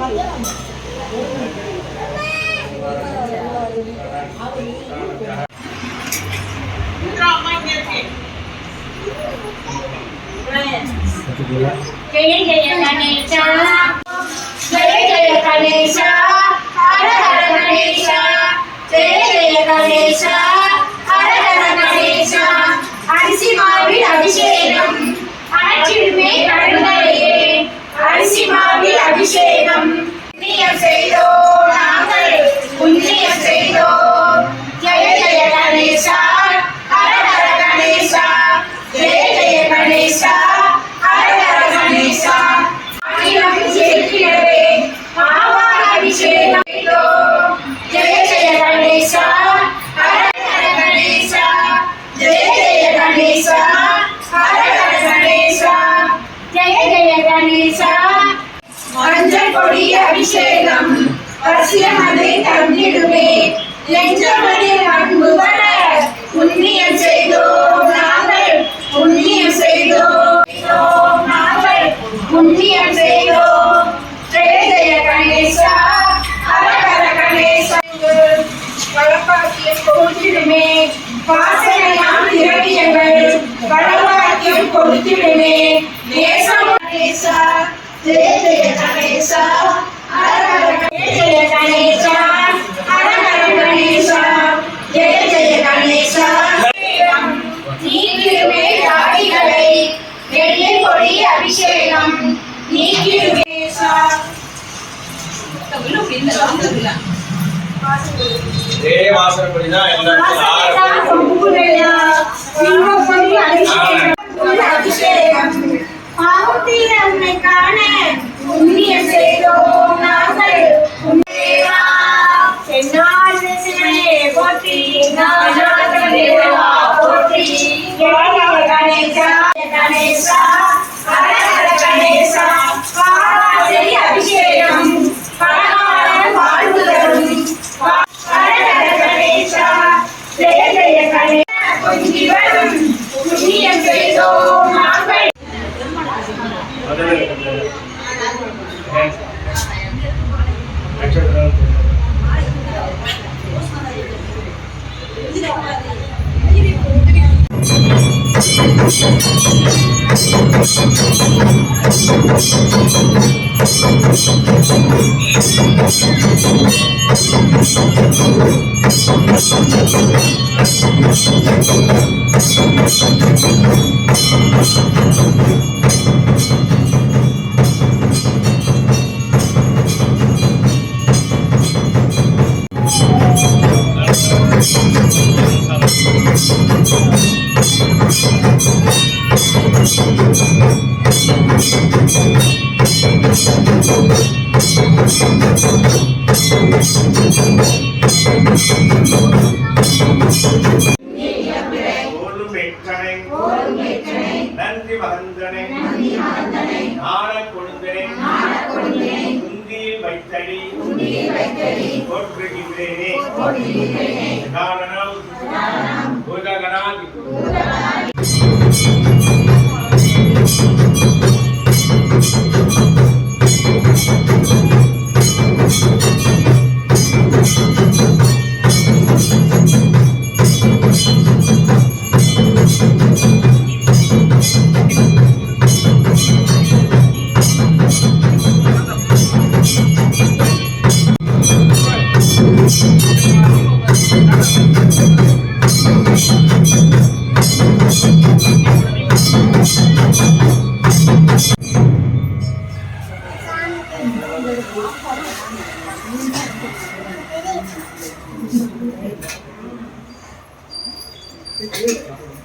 जय जय गणेश जय जय गणेश हर हर गणेश जय जय गणेश हर हर गणेश அரிசி மாவில் அபிஷேகம் அனைத்திலுமே கடவுளையே அரிசி மாவில் அபிஷேகம் புண்ணியம் செய்தோம் நாங்கள் புண்ணியம் செய்தோம் ஜெய ஜெய கணேசா ஹர ஹர கணேசா ஜெய ஜெய கணேசா ஹர ஹர கணேசா அகிலம் ஜெயிக்கிறவே பாவால் அபிஷேகம் செய்தோம் ஜெய ஜெய கணேசா ஹர ஹர கணேசா ஜெய ஜெய கணேசா ஹர ஹர கணேசா ஜெய ஜெய கணேசா மஞ்சள் கொடி அபிஷேகம் பசியமதை தந்திடுவே நெஞ்சமதில் அன்பு வர புண்ணியம் செய்தோம் நாங்கள் புண்ணியம் செய்தோம் நாங்கள் புண்ணியம் செய்தோம் ஜெய ஜெய கணேசா ஹர ஹர கணேசா வளப்பாக்கியம் கொடுத்திடுமே வாசனையாம் திரவியங்கள் வளப்பாக்கியம் கொடுத்திடுமே நேசம் கணேசா जय जय गणेश हर हर जय जय गणेश हर हर गणेश जय जय गणेश நீக்கிடுமே தாடிகளை வெள்ளை கொடி அபிஷேகம் நீக்கிடுமே அபிஷேகம் பாவத்தில் நம்மை காண புண்ணியம் செய்தோம் நாங்கள் போற்றி போற்றி கணேசா கணேசா ஹர ஹர கணேசா பாராசரி அபிஷேகம் பரகால வாழ்வு தரும் ஹர ஹர கணேசா ஜெய ஜெய கணேசா கொஞ்சி வரும் புண்ணியம் செய்தோம் நாங்கள் நன்றி மகந்தனை ஆன கொடுந்தனை உந்தியில் வைத்தடி போற்றுகின்றேனே காரணம் உலகனாதி Thank you.